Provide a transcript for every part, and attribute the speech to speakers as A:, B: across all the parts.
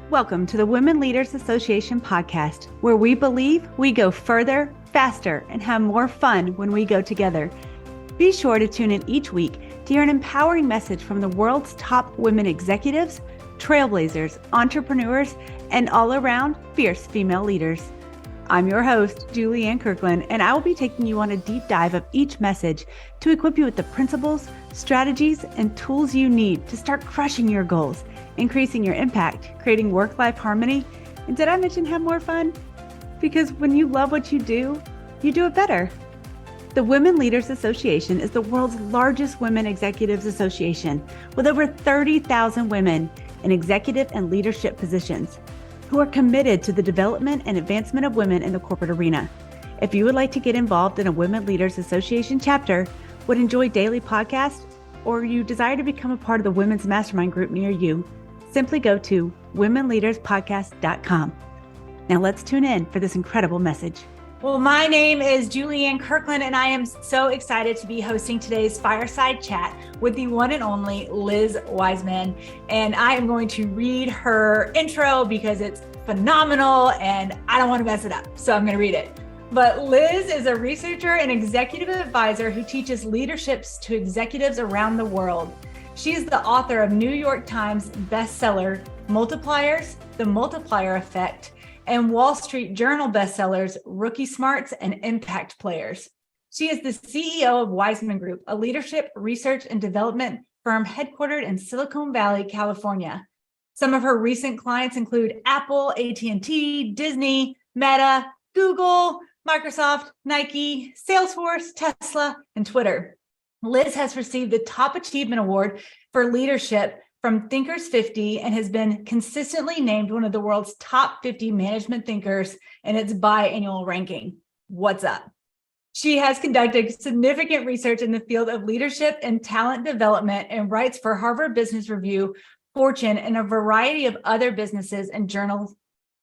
A: Welcome to the Women Leaders Association podcast, where we believe we go further, faster, and have more fun when we go together. Be sure to tune in each week to hear an empowering message from the world's top women executives, trailblazers, entrepreneurs, and all-around fierce female leaders. I'm your host, Julianne Kirkland, and I will be taking you on a deep dive of each message to equip you with the principles, strategies, and tools you need to start crushing your goals, increasing your impact, creating work-life harmony, and did I mention have more fun? Because when you love what you do it better. The Women Leaders Association is the world's largest women executives association with over 30,000 women in executive and leadership positions who are committed to the development and advancement of women in the corporate arena. If you would like to get involved in a Women Leaders Association chapter, would enjoy daily podcasts, or you desire to become a part of the Women's Mastermind group near you, simply go to womenleaderspodcast.com. Now let's tune in for this incredible message. Well, my name is Julianne Kirkland, and I am so excited to be hosting today's fireside chat with the one and only Liz Wiseman. And I am going to read her intro because it's phenomenal and I don't want to mess it up. So I'm going to read it. But Liz is a researcher and executive advisor who teaches leaderships to executives around the world. She is the author of New York Times bestseller, Multipliers, The Multiplier Effect, and Wall Street Journal bestsellers, Rookie Smarts and Impact Players. She is the CEO of Wiseman Group, a leadership, research, and development firm headquartered in Silicon Valley, California. Some of her recent clients include Apple, AT&T, Disney, Meta, Google, Microsoft, Nike, Salesforce, Tesla, and Twitter. Liz has received the Top Achievement Award for Leadership from Thinkers 50 and has been consistently named one of the world's top 50 management thinkers in its biannual ranking. What's up? She has conducted significant research in the field of leadership and talent development and writes for Harvard Business Review, Fortune, and a variety of other businesses and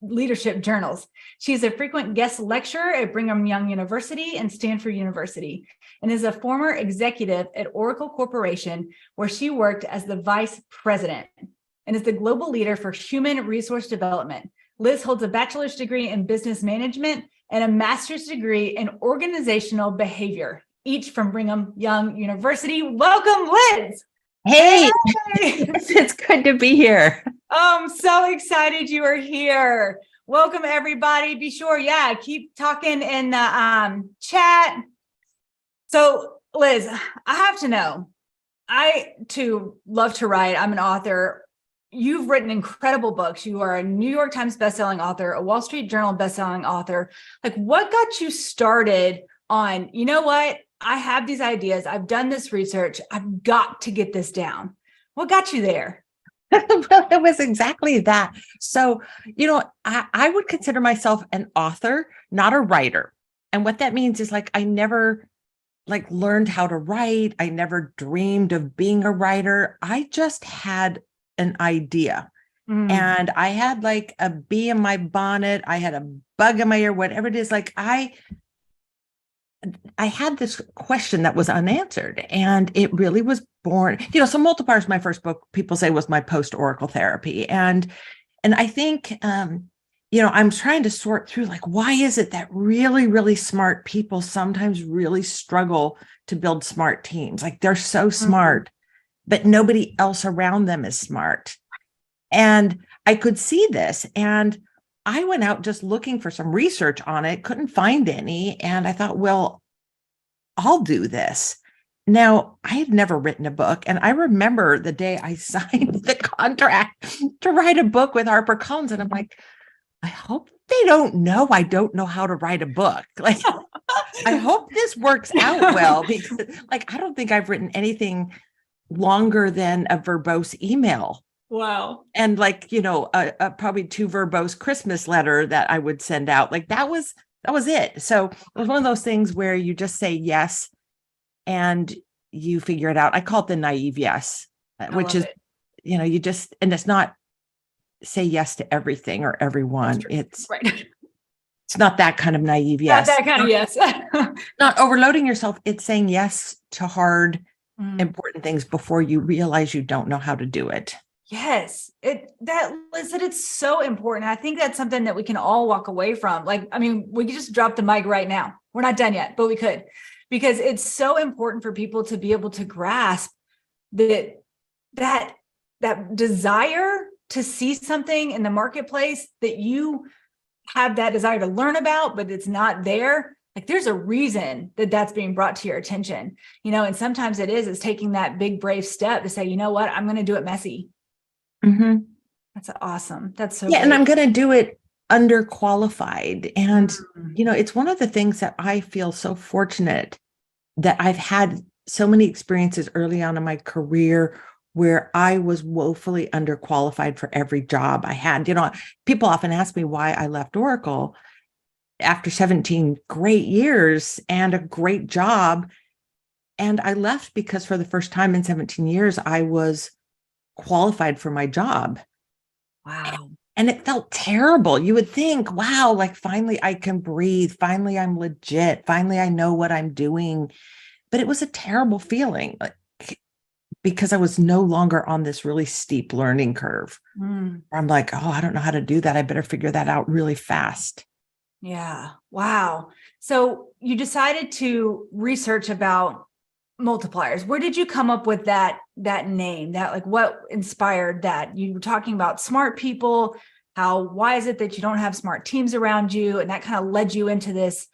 A: leadership journals. She is a frequent guest lecturer at Brigham Young University and Stanford University, and is a former executive at Oracle Corporation, where she worked as the vice president and is the global leader for human resource development. Liz holds a bachelor's degree in business management and a master's degree in organizational behavior, each from Brigham Young University. Welcome, Liz.
B: Hey, it's good to be here.
A: Oh, I'm so excited you are here. Welcome, everybody. Be sure, keep talking in the chat. So, Liz, I have to know, I, too, love to write. I'm an author. You've written incredible books. You are a New York Times bestselling author, a Wall Street Journal bestselling author. Like, what got you started on, you know what? I have these ideas. I've done this research. I've got to get this down. What got you there?
B: Well, it was exactly that. So, I would consider myself an author, not a writer. And what that means is I never learned how to write. I never dreamed of being a writer. I just had an idea. And I had a bee in my bonnet. I had a bug in my ear, whatever it is. I had this question that was unanswered, and it really was born, so Multiplier is my first book, people say was my post-Oracle therapy. And I think, I'm trying to sort through, why is it that really, really smart people sometimes really struggle to build smart teams? They're so smart, but nobody else around them is smart. And I could see this, and I went out just looking for some research on it, couldn't find any. And I thought, well, I'll do this. Now, I had never written a book. And I remember the day I signed the contract to write a book with HarperCollins. And I'm like, I hope they don't know I don't know how to write a book. I hope this works out well, because I don't think I've written anything longer than a verbose email.
A: Wow.
B: And a probably 2 verbose Christmas letter that I would send out. That was it. So it was one of those things where you just say yes and you figure it out. I call it the naive yes, which is, you just, and it's not say yes to everything or everyone. It's right. It's not that kind of naive yes.
A: Not that kind of yes.
B: Not overloading yourself. It's saying yes to hard, important things before you realize you don't know how to do it.
A: Yes, it's so important. I think that's something that we can all walk away from. Like, I mean, we could just drop the mic right now. We're not done yet, but we could, because it's so important for people to be able to grasp that that desire to see something in the marketplace that you have that desire to learn about, but it's not there. Like, there's a reason that that's being brought to your attention, and sometimes it's taking that big, brave step to say, you know what, I'm going to do it messy.
B: Mm-hmm.
A: That's awesome. That's so
B: Yeah.
A: great.
B: And I'm going to do it underqualified. And,
A: Mm-hmm.
B: it's one of the things that I feel so fortunate that I've had so many experiences early on in my career where I was woefully underqualified for every job I had. People often ask me why I left Oracle after 17 great years and a great job. And I left because for the first time in 17 years, I was qualified for my job.
A: Wow.
B: And it felt terrible. You would think, wow, like finally I can breathe. Finally, I'm legit. Finally, I know what I'm doing. But it was a terrible feeling, like, because I was no longer on this really steep learning curve. I'm like, oh, I don't know how to do that. I better figure that out really fast.
A: Yeah. Wow. So you decided to research about multipliers. Where did you come up with that name? That, like, what inspired that? You were talking about smart people. Why is it that you don't have smart teams around you? And that kind of led you into this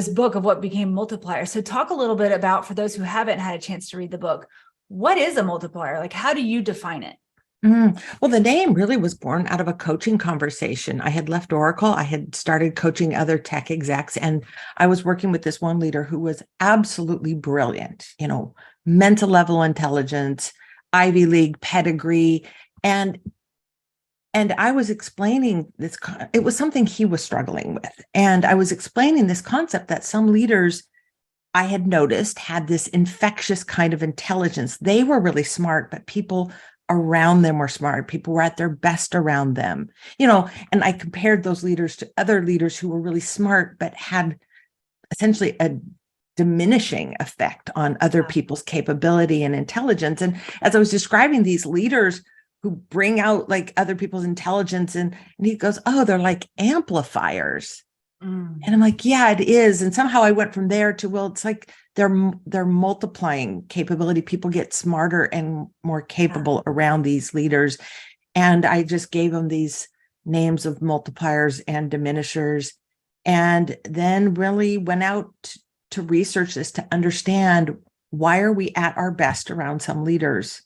A: book of what became Multiplier. So talk a little bit about, for those who haven't had a chance to read the book, what is a multiplier? Like, how do you define it?
B: Well, the name really was born out of a coaching conversation. I had left Oracle. I had started coaching other tech execs, and I was working with this one leader who was absolutely brilliant, mental level intelligence, Ivy League pedigree. And I was explaining this, it was something he was struggling with. And I was explaining this concept that some leaders I had noticed had this infectious kind of intelligence. They were really smart, but people around them were smart. People were at their best around them, and I compared those leaders to other leaders who were really smart, but had essentially a diminishing effect on other people's capability and intelligence. And as I was describing these leaders who bring out like other people's intelligence, and he goes, oh, they're like amplifiers. And I'm like, yeah, it is. And somehow I went from there to, well, it's like they're multiplying capability. People get smarter and more capable around these leaders. And I just gave them these names of multipliers and diminishers, and then really went out to research this to understand, why are we at our best around some leaders?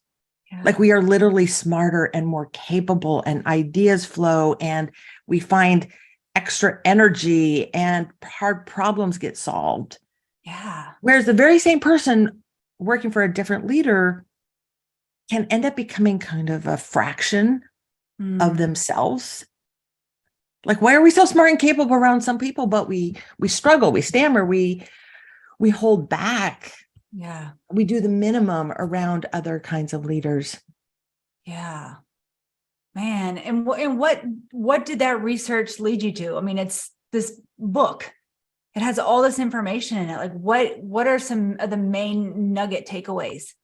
B: Like, we are literally smarter and more capable, and ideas flow, and we find extra energy, and hard problems get solved.
A: Yeah.
B: Whereas the very same person working for a different leader can end up becoming kind of a fraction of themselves. Like, why are we so smart and capable around some people, but we struggle, we stammer, we hold back.
A: Yeah.
B: We do the minimum around other kinds of leaders.
A: Yeah. Man, and what did that research lead you to? I mean, it's this book. It has all this information in it. Like, what are some of the main nugget takeaways?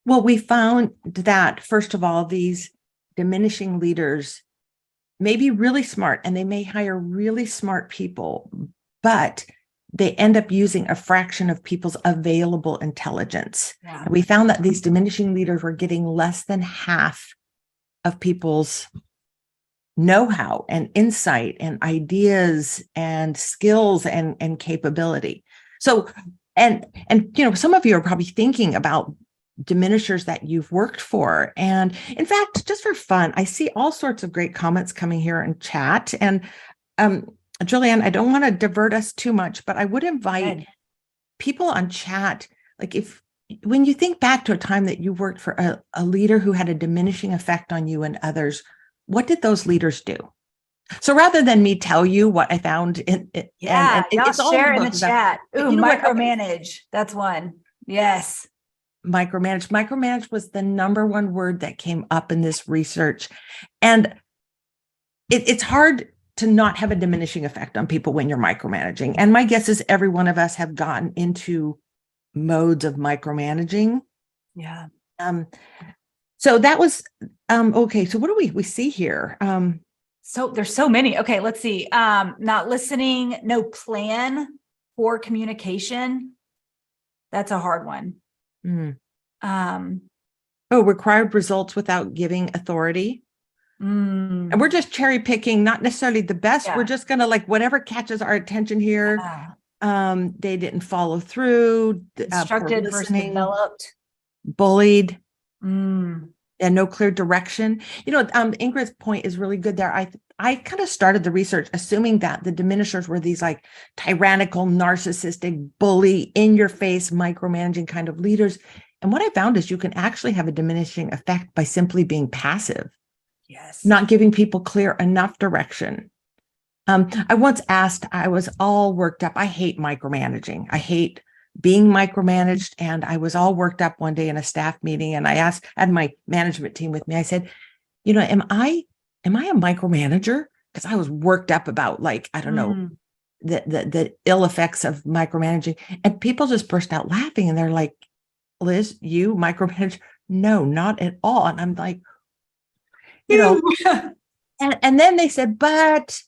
B: Well, we found that, first of all, these diminishing leaders may be really smart, and they may hire really smart people, but they end up using a fraction of people's available intelligence.
A: Yeah.
B: And we found that these diminishing leaders were getting less than half of people's know-how and insight and ideas and skills and capability. So, and some of you are probably thinking about diminishers that you've worked for. And in fact, just for fun, I see all sorts of great comments coming here in chat. And Julianne, I don't want to divert us too much, but I would invite people on chat, like, when you think back to a time that you worked for a leader who had a diminishing effect on you and others, what did those leaders do? So rather than me tell you what I found and it's all
A: share in the chat. Ooh, micromanage.
B: Okay.
A: That's one. Yes.
B: Micromanage was the number one word that came up in this research. And it's hard to not have a diminishing effect on people when you're micromanaging. And my guess is every one of us have gotten into modes of micromanaging.
A: Yeah.
B: So that was, okay. So what do we see here?
C: So there's so many. Okay, let's see. Not listening, no plan for communication. That's a hard one.
B: Required results without giving authority. And we're just cherry picking, not necessarily the best.
C: Yeah.
B: We're just going to like whatever catches our attention here. They didn't follow through.
C: Instructed versus developed.
B: Bullied. And no clear direction. Ingrid's point is really good there. I kind of started the research assuming that the diminishers were these like tyrannical, narcissistic, bully, in your face, micromanaging kind of leaders. And what I found is you can actually have a diminishing effect by simply being passive.
C: Yes.
B: Not giving people clear enough direction. I once asked, I was all worked up. I hate micromanaging. I hate being micromanaged. And I was all worked up one day in a staff meeting. And I asked, I had my management team with me. I said, am I a micromanager? Because I was worked up about like, I don't know, the ill effects of micromanaging. And people just burst out laughing. And they're like, Liz, you micromanage? No, not at all. And I'm like, and then they said, but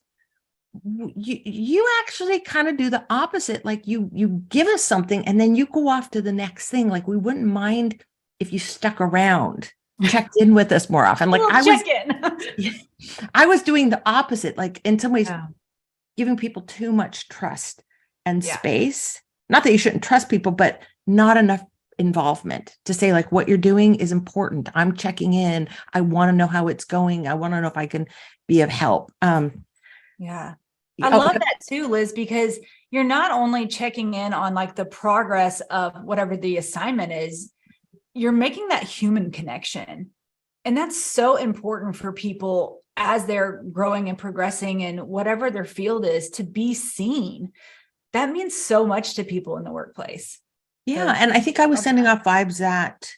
B: you actually kind of do the opposite. Like you give us something and then you go off to the next thing. Like we wouldn't mind if you stuck around, checked in with us more often. Like I was doing the opposite, like in some ways, giving people too much trust and space. Not that you shouldn't trust people, but not enough involvement to say like what you're doing is important. I'm checking in. I want to know how it's going. I want to know if I can be of help.
C: I love that too, Liz, because you're not only checking in on like the progress of whatever the assignment is, you're making that human connection. And that's so important for people as they're growing and progressing in whatever their field is, to be seen. That means so much to people in the workplace.
B: Yeah. And I think I was sending off vibes that,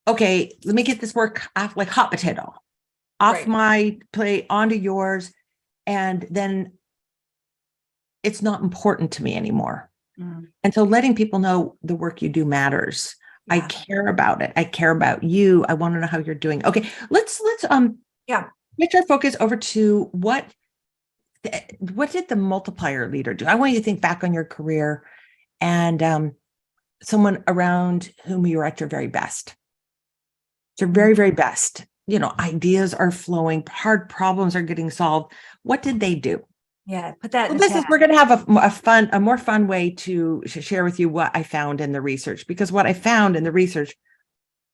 B: okay, let me get this work off like hot potato, off my plate onto yours. And then it's not important to me anymore. And so letting people know the work you do matters. I care about it. I care about you. I want to know how you're doing. Okay. Let's switch our focus over to what did the multiplier leader do? I want you to think back on your career and someone around whom you're at your very best. Your very, very best. Ideas are flowing, hard problems are getting solved. What did they do?
C: Yeah, put that.
B: We're going to have a more fun way to share with you what I found in the research, because what I found in the research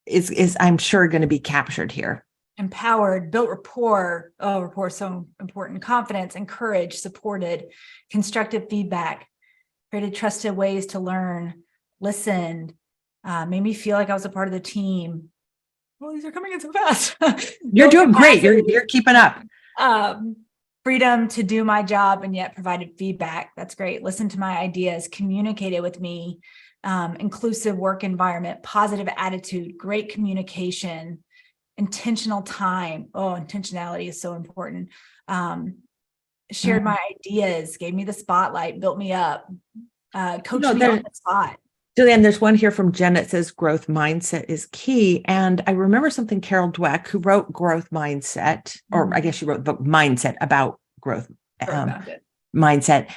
B: is I'm sure going to be captured here.
C: Empowered, built rapport. Oh, rapport is so important. Confidence, encouraged, supported, constructive feedback, created trusted ways to learn, listened, made me feel like I was a part of the team. Well, these are coming in so fast.
B: You're doing great. You're keeping up.
C: Freedom to do my job and yet provided feedback. That's great. Listen to my ideas, communicated with me, inclusive work environment, positive attitude, great communication, intentional time. Oh, intentionality is so important. Shared my ideas, gave me the spotlight, built me up, coached me on the spot.
B: Julianne, there's one here from Jen that says growth mindset is key. And I remember something Carol Dweck, who wrote Growth Mindset, or I guess she wrote the book Mindset about growth mindset.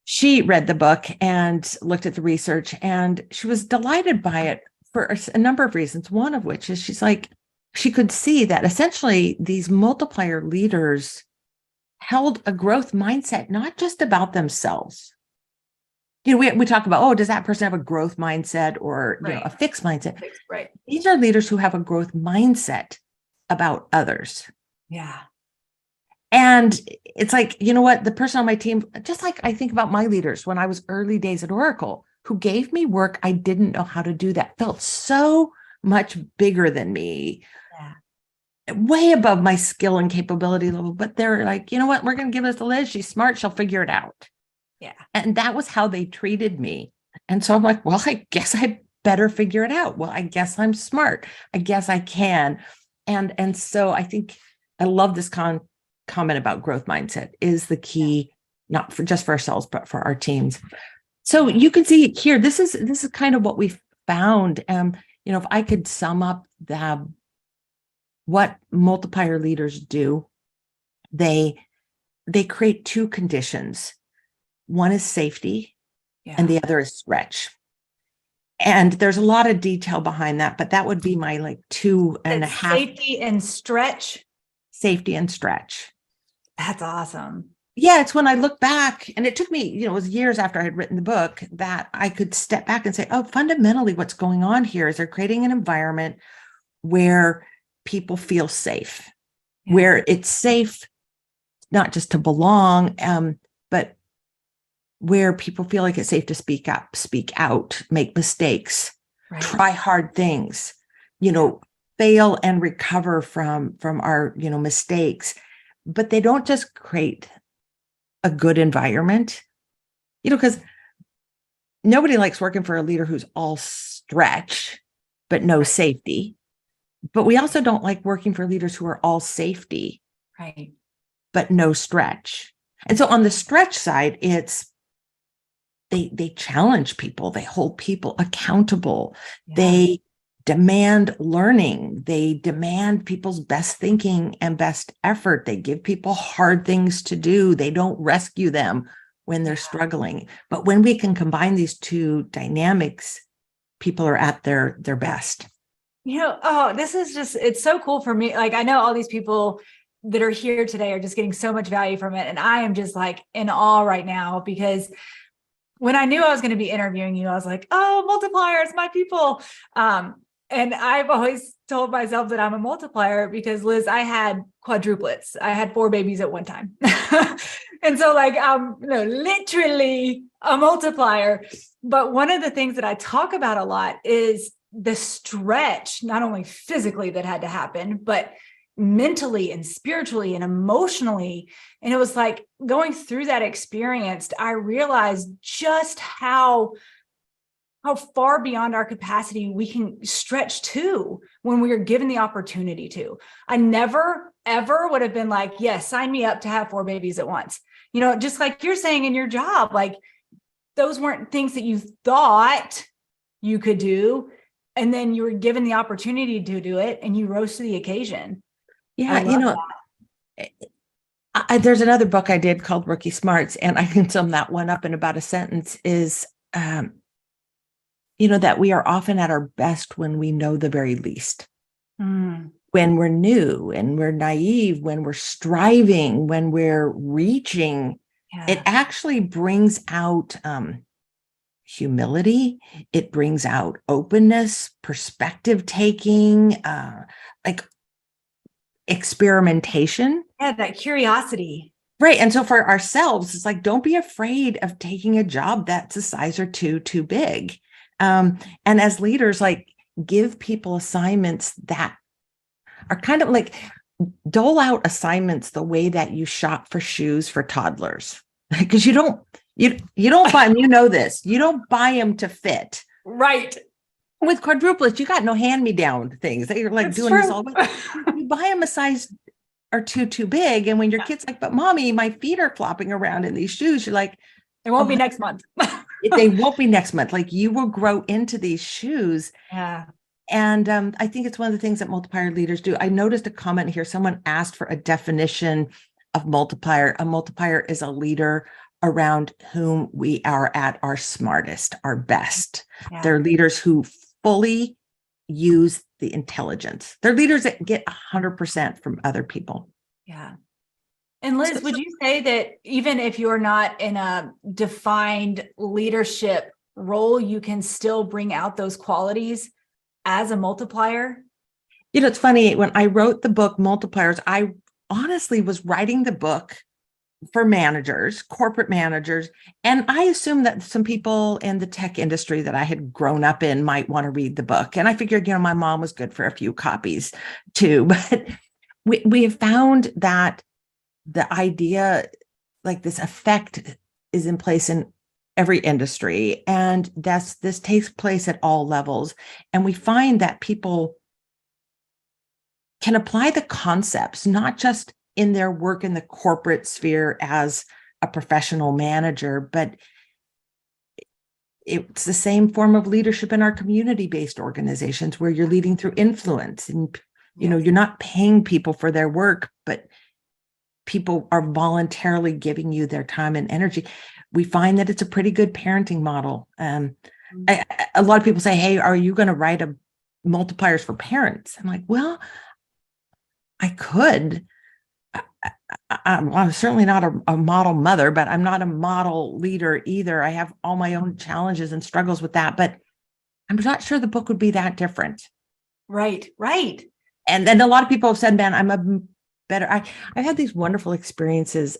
B: She read the book and looked at the research, and she was delighted by it for a number of reasons. One of which is she's like, she could see that essentially these multiplier leaders held a growth mindset, not just about themselves. We talk about, does that person have a growth mindset or a fixed mindset?
C: Right.
B: These are leaders who have a growth mindset about others.
C: Yeah.
B: And it's like, the person on my team, just like I think about my leaders when I was early days at Oracle, who gave me work I didn't know how to do that felt so much bigger than me, way above my skill and capability level. But they're like, we're going to give this to Liz. She's smart. She'll figure it out.
C: Yeah.
B: And that was how they treated me. And so I'm like, well, I guess I better figure it out. Well, I guess I'm smart. I guess I can. And so I think I love this comment about growth mindset is the key, not for just for ourselves, but for our teams. So you can see here, this is kind of what we found. If I could sum up what multiplier leaders do, they create two conditions. One is safety, and the other is stretch. And there's a lot of detail behind that, but that would be my like 2.5.
C: Safety and stretch.
B: Safety and stretch.
C: That's awesome.
B: Yeah, it's when I look back, and it took me, it was years after I had written the book that I could step back and say, oh, fundamentally what's going on here is they're creating an environment where people feel safe, where it's safe not just to belong, but where people feel like it's safe to speak up, speak out, make mistakes, try hard things, fail and recover from our, mistakes. But they don't just create a good environment, because nobody likes working for a leader who's all stretch, but no safety. But we also don't like working for leaders who are all safety, but no stretch. And so on the stretch side, it's they challenge people, they hold people accountable, they demand learning, they demand people's best thinking and best effort, they give people hard things to do, they don't rescue them when they're struggling. But when we can combine these two dynamics, people are at their best.
C: This is just, it's so cool for me. Like, I know all these people that are here today are just getting so much value from it. And I am just like in awe right now, because when I knew I was going to be interviewing you, I was like, oh, multipliers, my people. And I've always told myself that I'm a multiplier because, Liz, I had quadruplets. I had 4 babies at one time. And so like, literally a multiplier. But one of the things that I talk about a lot is the stretch, not only physically that had to happen, but mentally and spiritually and emotionally. And it was like going through that experience, I realized just how far beyond our capacity we can stretch to when we are given the opportunity to. I never, ever would have been like, yes, sign me up to have 4 babies at once. Just like you're saying in your job, like those weren't things that you thought you could do. And then you were given the opportunity to do it and you rose to the occasion.
B: Yeah. There's another book I did called Rookie Smarts, and I can sum that one up in about a sentence is, that we are often at our best when we know the very least, when we're new and we're naive, when we're striving, when we're reaching, it actually brings out humility. It brings out openness, perspective taking, like experimentation.
C: Yeah, that curiosity.
B: Right. And so for ourselves, it's like, don't be afraid of taking a job that's a size or two too big. And as leaders, like give people assignments that are kind of like dole out assignments the way that you shop for shoes for toddlers, because you don't buy them. This, you don't buy them to fit.
C: Right.
B: With quadruplets, you got no hand-me-down things. They're like That's doing true. This all the way. You buy them a size or two too big. And when your kid's like, but mommy, my feet are flopping around in these shoes, you're like,
C: it won't be next month.
B: They won't be next month. Like you will grow into these shoes.
C: Yeah.
B: And I think it's one of the things that multiplier leaders do. I noticed a comment here. Someone asked for a definition of multiplier. A multiplier is a leader around whom we are at our smartest, our best. Yeah. They're leaders who fully use the intelligence. They're leaders that get 100% from other people.
C: Yeah. And Liz, would you say that even if you're not in a defined leadership role, you can still bring out those qualities as a multiplier?
B: It's funny, when I wrote the book Multipliers, I honestly was writing the book for managers, corporate managers. And I assumed that some people in the tech industry that I had grown up in might want to read the book. And I figured, my mom was good for a few copies too. But we have found that the idea, like this effect, is in place in every industry. And this takes place at all levels. And we find that people can apply the concepts, not just in their work in the corporate sphere as a professional manager, but it's the same form of leadership in our community-based organizations where you're leading through influence and
C: Yes.
B: You're not paying people for their work, but people are voluntarily giving you their time and energy. We find that it's a pretty good parenting model. A lot of people say, hey, are you going to write a multipliers for parents? I'm like, well, I could. I'm certainly not a model mother, but I'm not a model leader either. I have all my own challenges and struggles with that, but I'm not sure the book would be that different.
C: Right. Right.
B: And then a lot of people have said, man, I'm a better, I've had these wonderful experiences.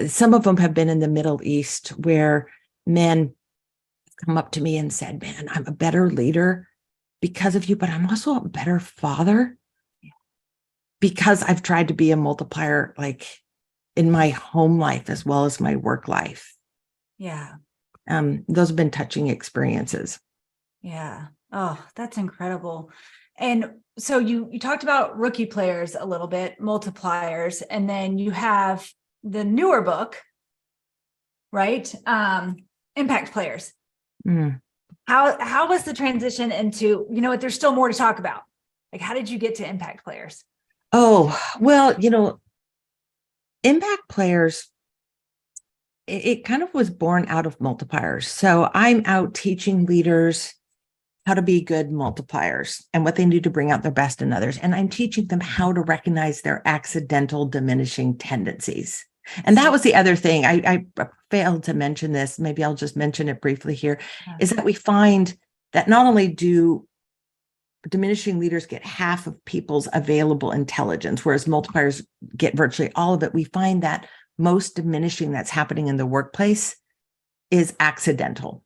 B: Some of them have been in the Middle East where men come up to me and said, man, I'm a better leader because of you, but I'm also a better father because I've tried to be a multiplier, like in my home life as well as my work life.
C: Yeah.
B: Those have been touching experiences.
C: Yeah. Oh, that's incredible. And so you talked about rookie players a little bit, multipliers, and then you have the newer book, right? Impact players.
B: Mm.
C: How was the transition into, there's still more to talk about. Like, how did you get to impact players?
B: Oh, well, impact players, it kind of was born out of multipliers. So I'm out teaching leaders how to be good multipliers and what they need to bring out their best in others. And I'm teaching them how to recognize their accidental diminishing tendencies. And that was the other thing. I failed to mention this. Maybe I'll just mention it briefly here, is that we find that not only do diminishing leaders get half of people's available intelligence, whereas multipliers get virtually all of it, we find that most diminishing that's happening in the workplace is accidental.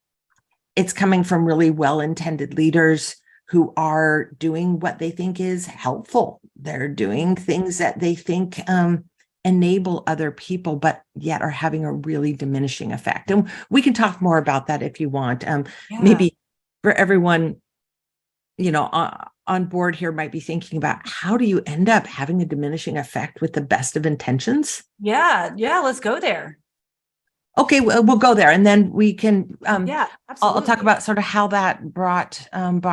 B: It's coming from really well-intended leaders who are doing what they think is helpful. They're doing things that they think enable other people, but yet are having a really diminishing effect. And we can talk more about that if you want. Maybe for everyone, on board here might be thinking about, how do you end up having a diminishing effect with the best of intentions?
C: Yeah. Let's go there.
B: Okay, we'll go there, and then we can.
C: Absolutely.
B: I'll talk about sort of how that brought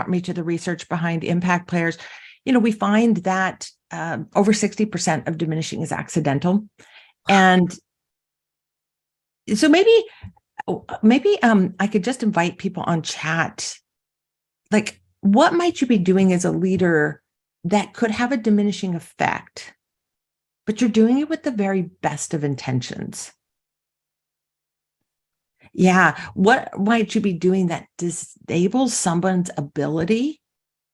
B: me to the research behind impact players. We find that over 60% of diminishing is accidental, and so maybe I could just invite people on chat, like, what might you be doing as a leader that could have a diminishing effect, but you're doing it with the very best of intentions? Yeah. What might you be doing that disables someone's ability,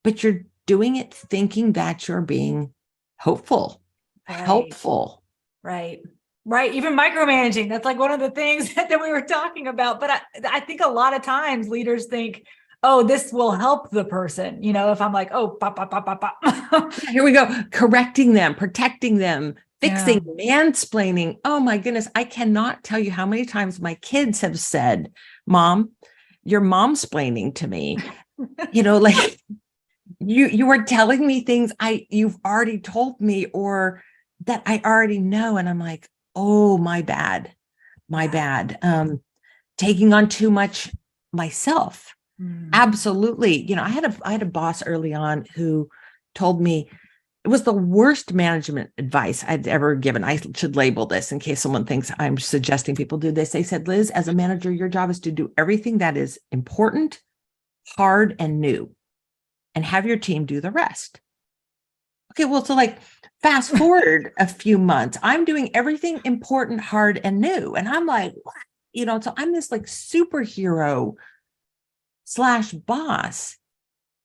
B: but you're doing it thinking that you're being hopeful, helpful?
C: Right. Even micromanaging. That's like one of the things that we were talking about. But I think a lot of times leaders think, oh, this will help the person. If I'm like, oh, pop, pop, pop, pop, pop.
B: Here we go. Correcting them, protecting them, fixing, mansplaining. Oh my goodness. I cannot tell you how many times my kids have said, Mom, you're momsplaining to me. Like you are telling me things you've already told me or that I already know. And I'm like, oh, my bad. Taking on too much myself. Absolutely. I had a boss early on who told me it was the worst management advice I'd ever given. I should label this in case someone thinks I'm suggesting people do this. They said, Liz, as a manager, your job is to do everything that is important, hard, and new, and have your team do the rest. Okay, well, so like fast forward a few months, I'm doing everything important, hard, and new. And I'm like, what? So I'm this like superhero / boss.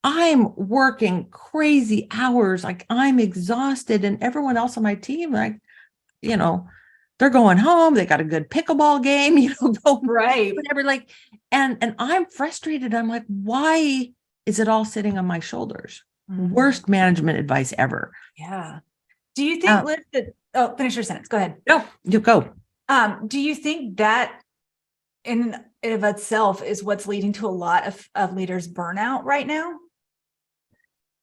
B: I'm working crazy hours, like I'm exhausted, and everyone else on my team, like, they're going home. They got a good pickleball game,
C: right,
B: whatever. Like, and I'm frustrated. I'm like, why is it all sitting on my shoulders? Worst management advice ever.
C: Yeah. Do you think, Liz, that? Finish your sentence. Go ahead.
B: No, you go.
C: Do you think that in and of itself is what's leading to a lot of leaders' burnout right now?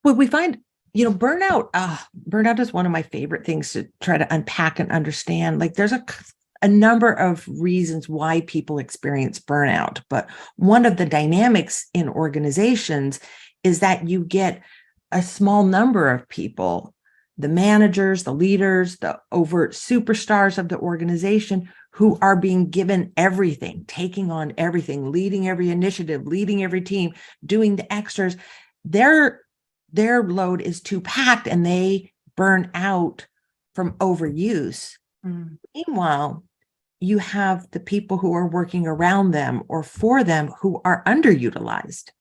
B: Well, we find, burnout is one of my favorite things to try to unpack and understand. Like there's a number of reasons why people experience burnout, but one of the dynamics in organizations is that you get a small number of people, the managers, the leaders, the overt superstars of the organization, who are being given everything, taking on everything, leading every initiative, leading every team, doing the extras. Their load is too packed and they burn out from overuse. Meanwhile, you have the people who are working around them or for them who are underutilized,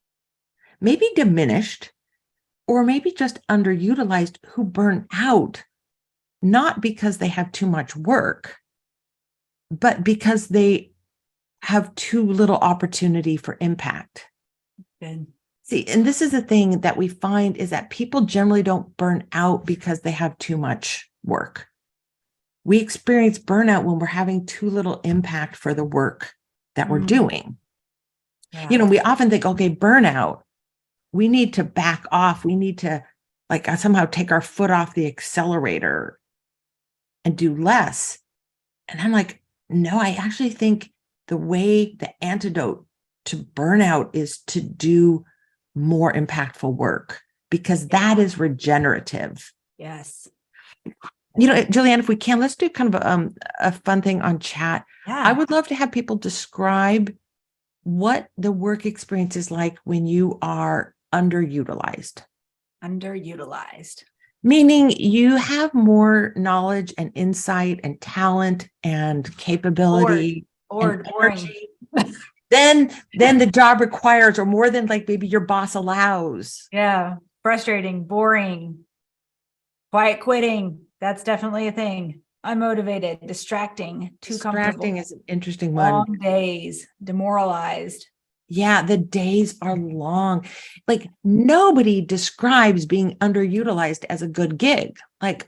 B: maybe diminished, or maybe just underutilized, who burn out, not because they have too much work, but because they have too little opportunity for impact.
C: Good.
B: See, and this is the thing that we find is that people generally don't burn out because they have too much work. We experience burnout when we're having too little impact for the work that we're doing.
C: Yeah.
B: We often think, okay, burnout, we need to back off. We need to somehow take our foot off the accelerator and do less. And I'm like, no, I actually think the antidote to burnout is to do more impactful work, because that is regenerative.
C: Yes.
B: Julianne, if we can, let's do kind of a fun thing on chat.
C: Yeah.
B: I would love to have people describe what the work experience is like when you are underutilized.
C: Underutilized.
B: Meaning you have more knowledge and insight and talent and capability and energy than the job requires, or more than maybe your boss allows.
C: Yeah. Frustrating, boring, quiet quitting. That's definitely a thing. Unmotivated, distracting, too comfortable.
B: Distracting is an interesting one.
C: Long days, demoralized.
B: Yeah, the days are long. Nobody describes being underutilized as a good gig.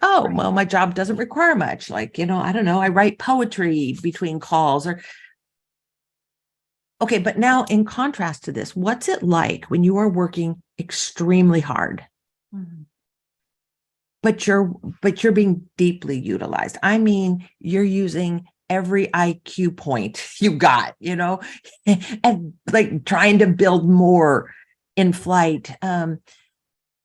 B: Oh, well, my job doesn't require much. I don't know, I write poetry between calls Okay, but now in contrast to this, what's it like when you are working extremely hard, but you're being deeply utilized? I mean, you're using every IQ point you got, and trying to build more in flight.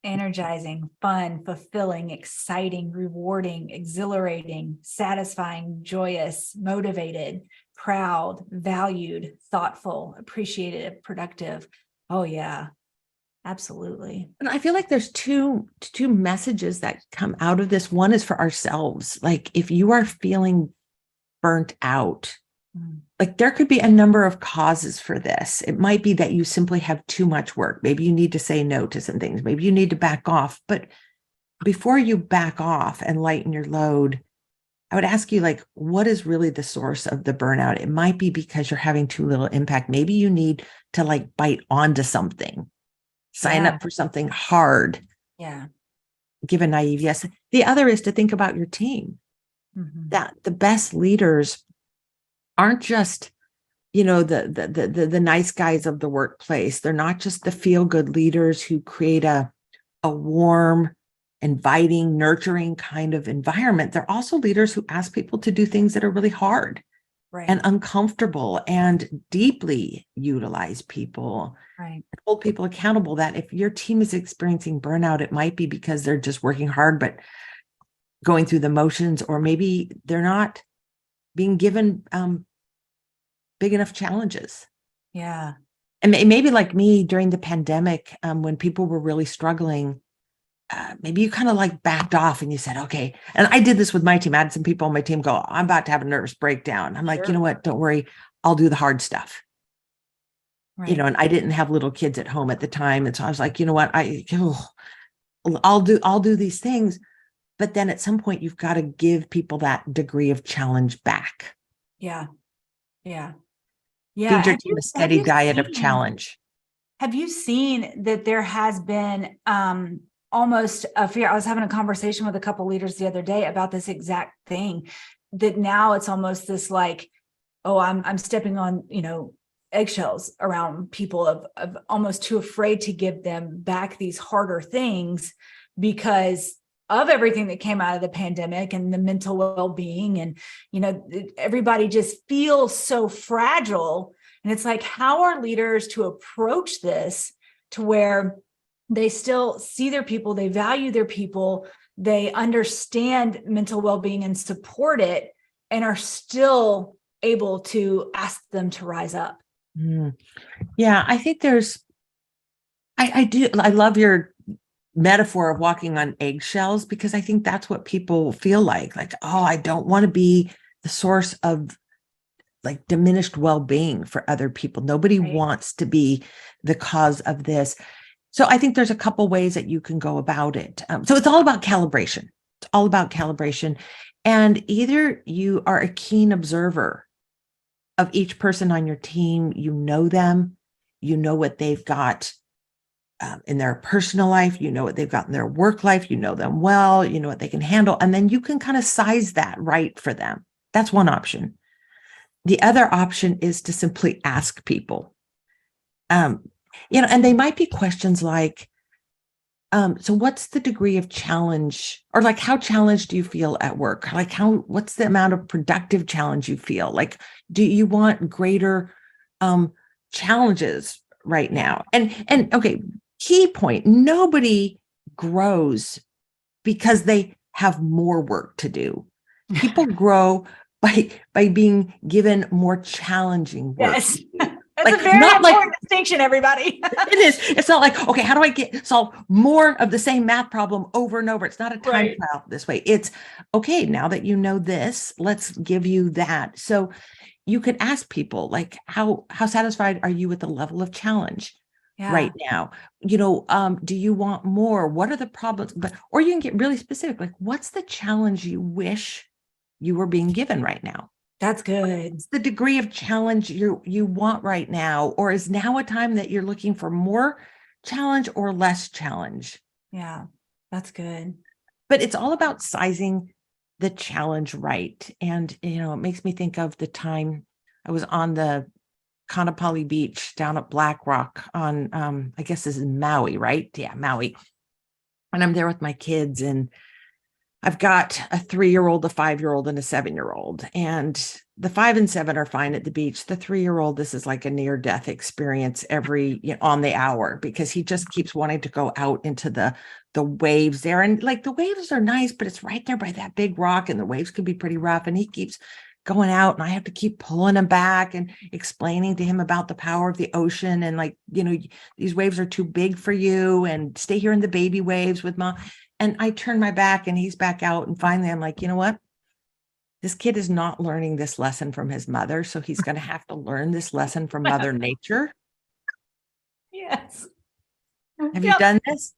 C: Energizing, fun, fulfilling, exciting, rewarding, exhilarating, satisfying, joyous, motivated, proud, valued, thoughtful, appreciative, productive. Oh yeah, absolutely.
B: And I feel like there's two messages that come out of this. One is for ourselves. If you are feeling burnt out, there could be a number of causes for this. It might be that you simply have too much work. Maybe you need to say no to some things. Maybe you need to back off. But before you back off and lighten your load, I would ask you, what is really the source of the burnout? It might be because you're having too little impact. Maybe you need to bite onto something, sign up for something hard.
C: Yeah.
B: Give a naive yes. The other is to think about your team. That the best leaders aren't just, the nice guys of the workplace. They're not just the feel-good leaders who create a warm, inviting, nurturing kind of environment. They're also leaders who ask people to do things that are really hard and uncomfortable, and deeply utilize people. Hold people accountable. That if your team is experiencing burnout, it might be because they're just working hard, but going through the motions, or maybe they're not being given big enough challenges.
C: Yeah.
B: And maybe like me during the pandemic, when people were really struggling, maybe you kind of backed off and you said, okay. And I did this with my team. I had some people on my team go, I'm about to have a nervous breakdown. I'm like, you know what? Don't worry. I'll do the hard stuff. And I didn't have little kids at home at the time. And so I was like, you know what? I'll do these things. But then at some point, you've got to give people that degree of challenge back.
C: Yeah.
B: Feed your team a steady diet of challenge.
C: Have you seen that there has been almost a fear? I was having a conversation with a couple leaders the other day about this exact thing, that now it's almost this I'm stepping on, eggshells around people of almost too afraid to give them back these harder things because of everything that came out of the pandemic and the mental well-being. And, everybody just feels so fragile. And it's how are leaders to approach this to where they still see their people, they value their people, they understand mental well-being and support it, and are still able to ask them to rise up.
B: Yeah, I think I love your metaphor of walking on eggshells, because I think that's what people feel like, oh, I don't want to be the source of like diminished well-being for other people. Nobody wants to be the cause of this. So I think there's a couple ways that you can go about it. So it's all about calibration. It's all about calibration. And either you are a keen observer of each person on your team, you know them, you know what they've got in their personal life, you know what they've got in their work life, you know them well, you know what they can handle, and then you can kind of size that right for them. That's one option. The other option is to simply ask people. And they might be questions like, so what's the degree of challenge, or like, how challenged do you feel at work? Like what's the amount of productive challenge you feel? Like, do you want greater challenges right now? And okay, key point, nobody grows because they have more work to do. People grow by being given more challenging work.
C: Yes. That's a very important distinction, everybody.
B: It is. It's not like, okay, how do I solve more of the same math problem over and over? It's not a time trial this way. It's, okay, now that you know this, let's give you that. So you could ask people, like, how satisfied are you with the level of challenge right now? Do you want more? What are the problems? Or you can get really specific, like, what's the challenge you wish you were being given right now?
C: That's good.
B: What's the degree of challenge you want right now? Or is now a time that you're looking for more challenge or less challenge?
C: Yeah, that's good.
B: But it's all about sizing the challenge right. And, it makes me think of the time I was on the Kanapali Beach down at Black Rock on, I guess this is Maui, right? Yeah, Maui. And I'm there with my kids, and I've got a 3-year-old, a 5-year-old, and a 7-year-old. And the 5 and 7 are fine at the beach. The 3-year-old, this is like a near-death experience on the hour, because he just keeps wanting to go out into the waves there. And like, the waves are nice, but it's right there by that big rock, and the waves can be pretty rough. And he keeps going out, and I have to keep pulling him back and explaining to him about the power of the ocean. And like, these waves are too big for you, and stay here in the baby waves with mom. And I turn my back, and he's back out. And finally I'm like, you know what? This kid is not learning this lesson from his mother. So he's going to have to learn this lesson from Mother Nature.
C: Yes.
B: Have you done this?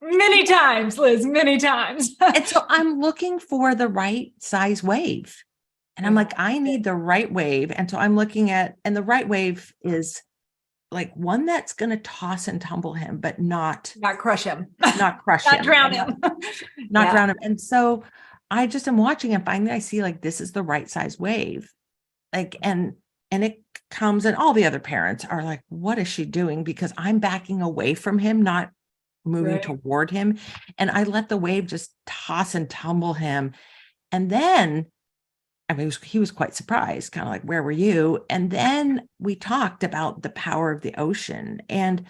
C: Many times, Liz, many times.
B: And so I'm looking for the right size wave. And I'm like, I need the right wave. And so I'm looking at, and the right wave is like one that's going to toss and tumble him, but not
C: crush him,
B: not
C: drown him,
B: not drown him. And so I just am watching, and finally I see, like, this is the right size wave. Like, and it comes, and all the other parents are like, what is she doing? Because I'm backing away from him, not moving toward him. And I let the wave just toss and tumble him. And then, I mean, he was quite surprised, kind of like, where were you? And then we talked about the power of the ocean. And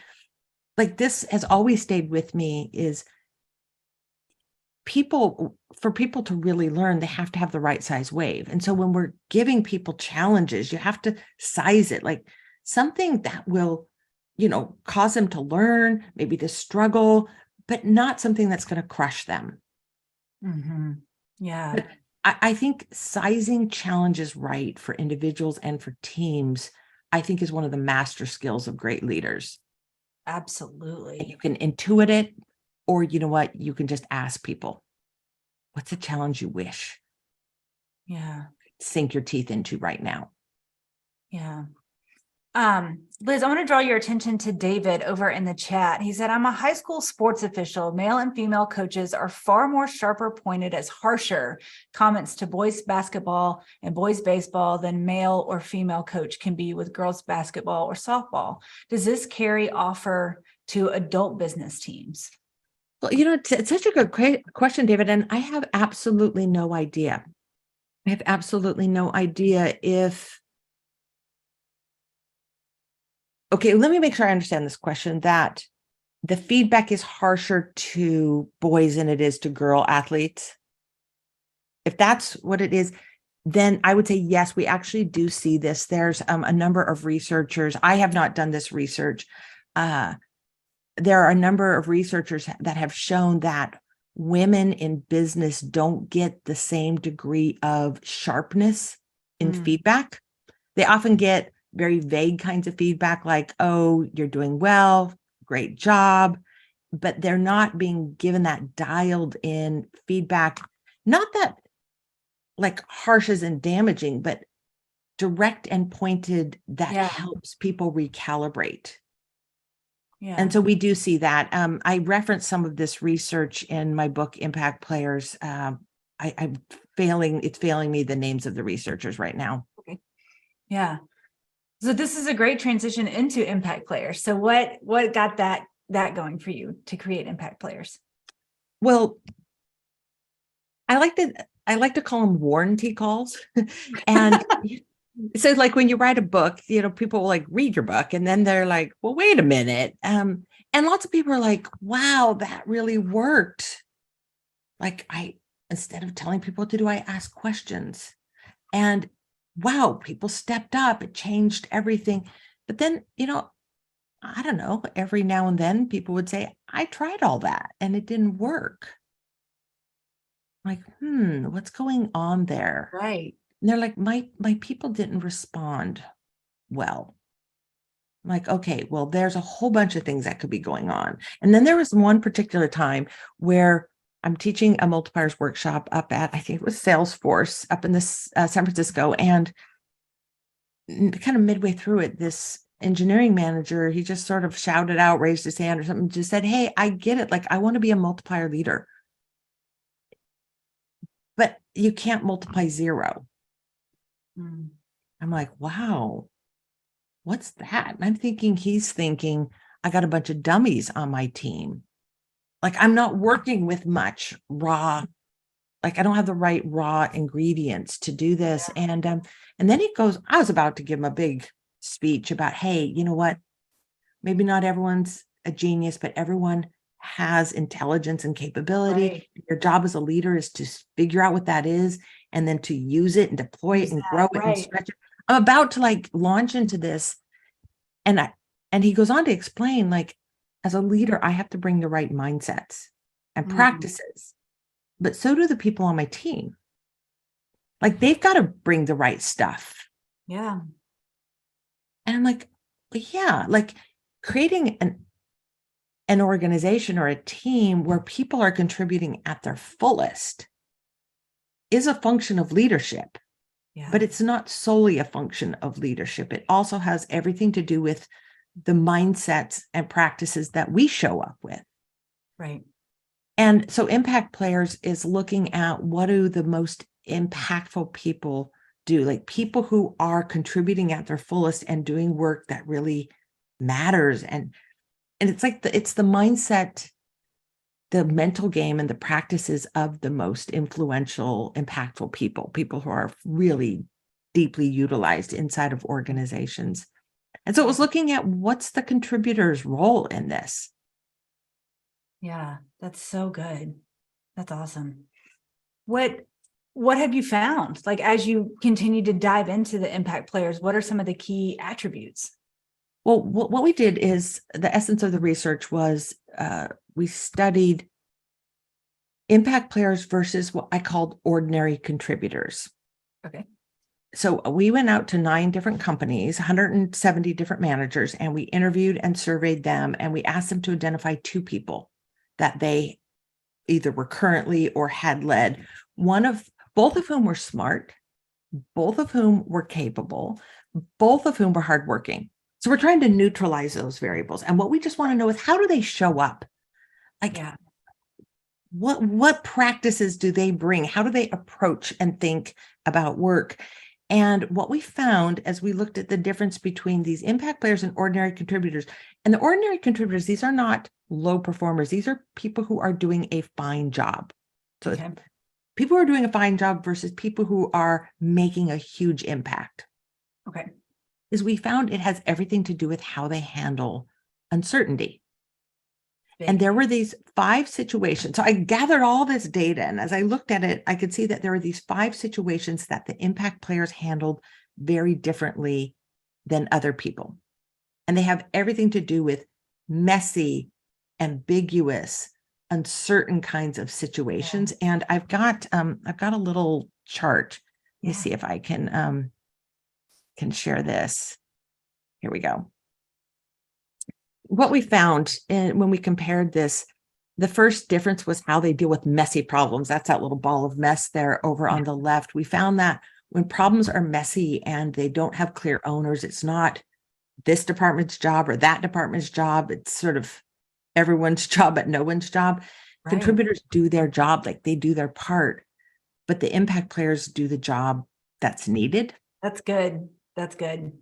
B: like, this has always stayed with me, is for people to really learn, they have to have the right size wave. And so when we're giving people challenges, you have to size it like something that will, cause them to learn, maybe to struggle, but not something that's going to crush them.
C: Mm-hmm. Yeah.
B: But I think sizing challenges right for individuals and for teams, I think, is one of the master skills of great leaders.
C: Absolutely.
B: And you can intuit it, or you can just ask people, what's a challenge you wish?
C: Yeah.
B: Sink your teeth into right now.
C: Yeah. Liz, I want to draw your attention to David over in the chat. He said, I'm a high school sports official. Male and female coaches are far more sharper pointed as harsher comments to boys basketball and boys baseball than male or female coach can be with girls basketball or softball. Does this carry over to adult business teams?
B: Well, it's such a good question, David. And I have absolutely no idea. If, okay, let me make sure I understand this question, that the feedback is harsher to boys than it is to girl athletes. If that's what it is, then I would say, yes, we actually do see this. There's a number of researchers. I have not done this research. There are a number of researchers that have shown that women in business don't get the same degree of sharpness in feedback. They often get very vague kinds of feedback like, oh, you're doing well, great job, but they're not being given that dialed in feedback. Not that like harsh and damaging, but direct and pointed that helps people recalibrate.
C: Yeah.
B: And so we do see that. I referenced some of this research in my book, Impact Players. It's failing me the names of the researchers right now.
C: Okay. Yeah. So this is a great transition into Impact Players. So what got that going for you to create Impact Players?
B: Well, I like to call them warranty calls. And so like when you write a book, people will like read your book and then they're like, well, wait a minute. And lots of people are like, wow, that really worked. Like instead of telling people what to do, I ask questions. And wow, people stepped up. It changed everything. But then, I don't know, every now and then people would say, I tried all that and it didn't work. Like, what's going on there?
C: Right.
B: And they're like, my people didn't respond well. I'm like, okay, well, there's a whole bunch of things that could be going on. And then there was one particular time where I'm teaching a multipliers workshop up at, I think it was Salesforce up in this San Francisco. And kind of midway through it, this engineering manager, he just sort of shouted out, raised his hand or something, just said, hey, I get it. Like, I want to be a multiplier leader. But you can't multiply 0. I'm like, wow, what's that? And I'm thinking he's thinking, I got a bunch of dummies on my team. Like, I'm not working with much raw, like I don't have the right raw ingredients to do this. And then he goes, I was about to give him a big speech about, hey, you know what? Maybe not everyone's a genius, but everyone has intelligence and capability.
C: Right.
B: Your job as a leader is to figure out what that is and then to use it and deploy it and grow it and stretch it. I'm about to like launch into this. And he goes on to explain, like, as a leader, I have to bring the right mindsets and practices, but so do the people on my team. Like, they've got to bring the right stuff.
C: Yeah.
B: And I'm like, yeah, like creating an organization or a team where people are contributing at their fullest is a function of leadership, but it's not solely a function of leadership. It also has everything to do with the mindsets and practices that we show up with.
C: Right.
B: And so Impact Players is looking at what do the most impactful people do, like people who are contributing at their fullest and doing work that really matters. And it's like it's the mindset, the mental game and the practices of the most influential, impactful people who are really deeply utilized inside of organizations. And so it was looking at what's the contributor's role in this.
C: Yeah, that's so good. That's awesome. What have you found? Like, as you continue to dive into the Impact Players, what are some of the key attributes?
B: Well, what we did is the essence of the research was we studied Impact Players versus what I called ordinary contributors.
C: Okay.
B: So we went out to 9 different companies, 170 different managers, and we interviewed and surveyed them. And we asked them to identify 2 people that they either were currently or had led, both of whom were smart, both of whom were capable, both of whom were hardworking. So we're trying to neutralize those variables. And what we just want to know is, how do they show up? Like, what practices do they bring? How do they approach and think about work? And what we found as we looked at the difference between these Impact Players and ordinary contributors, and the ordinary contributors, these are not low performers. These are people who are doing a fine job. So people who are doing a fine job versus people who are making a huge impact.
C: Okay.
B: Is we found it has everything to do with how they handle uncertainty. And there were these 5 situations. So I gathered all this data. And as I looked at it, I could see that there were these 5 situations that the impact players handled very differently than other people. And they have everything to do with messy, ambiguous, uncertain kinds of situations. And I've got a little chart. Let me see if I can share this. Here we go. What we found when we compared this, the first difference was how they deal with messy problems. That's that little ball of mess there over on the left. We found that when problems are messy and they don't have clear owners, it's not this department's job or that department's job. It's sort of everyone's job, but no one's job. Right. Contributors do their job, like they do their part, but the impact players do the job that's needed.
C: That's good. That's good.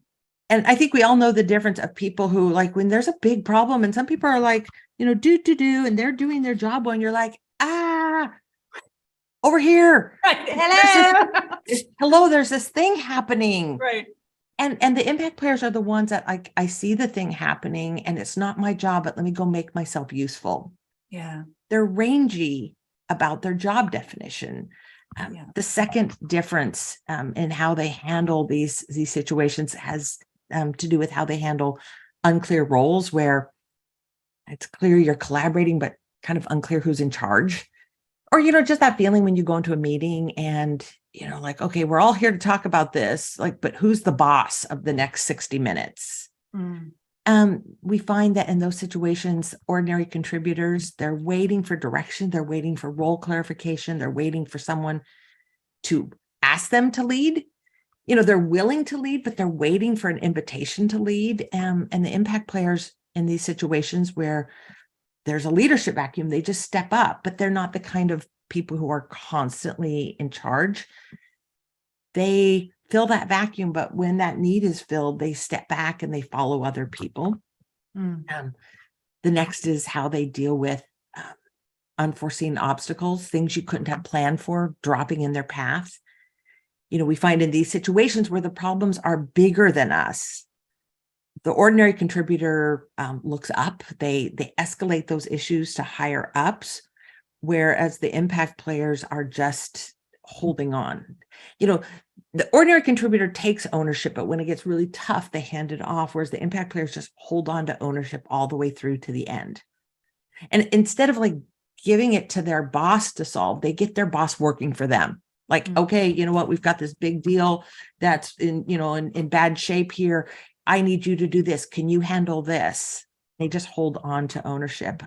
B: And I think we all know the difference of people who, like, when there's a big problem and some people are like, do, and they're doing their job when you're like, over here.
C: Right. Hello.
B: There's this thing happening.
C: Right.
B: And the impact players are the ones that I see the thing happening and it's not my job, but let me go make myself useful.
C: Yeah.
B: They're rangy about their job definition. The second difference in how they handle these situations has to do with how they handle unclear roles, where it's clear you're collaborating, but kind of unclear who's in charge. Or, just that feeling when you go into a meeting and, like, okay, we're all here to talk about this, like, but who's the boss of the next 60 minutes? We find that in those situations, ordinary contributors, they're waiting for direction. They're waiting for role clarification. They're waiting for someone to ask them to lead. They're willing to lead, but they're waiting for an invitation to lead. And the impact players in these situations where there's a leadership vacuum, they just step up, but they're not the kind of people who are constantly in charge. They fill that vacuum, but when that need is filled, they step back and they follow other people. The next is how they deal with unforeseen obstacles, things you couldn't have planned for, dropping in their path. We find in these situations where the problems are bigger than us, the ordinary contributor looks up, they escalate those issues to higher ups, whereas the impact players are just holding on. The ordinary contributor takes ownership, but when it gets really tough, they hand it off, whereas the impact players just hold on to ownership all the way through to the end. And instead of like giving it to their boss to solve, they get their boss working for them. Like, okay, you know what, we've got this big deal that's in bad shape here. I need you to do this. Can you handle this? They just hold on to ownership.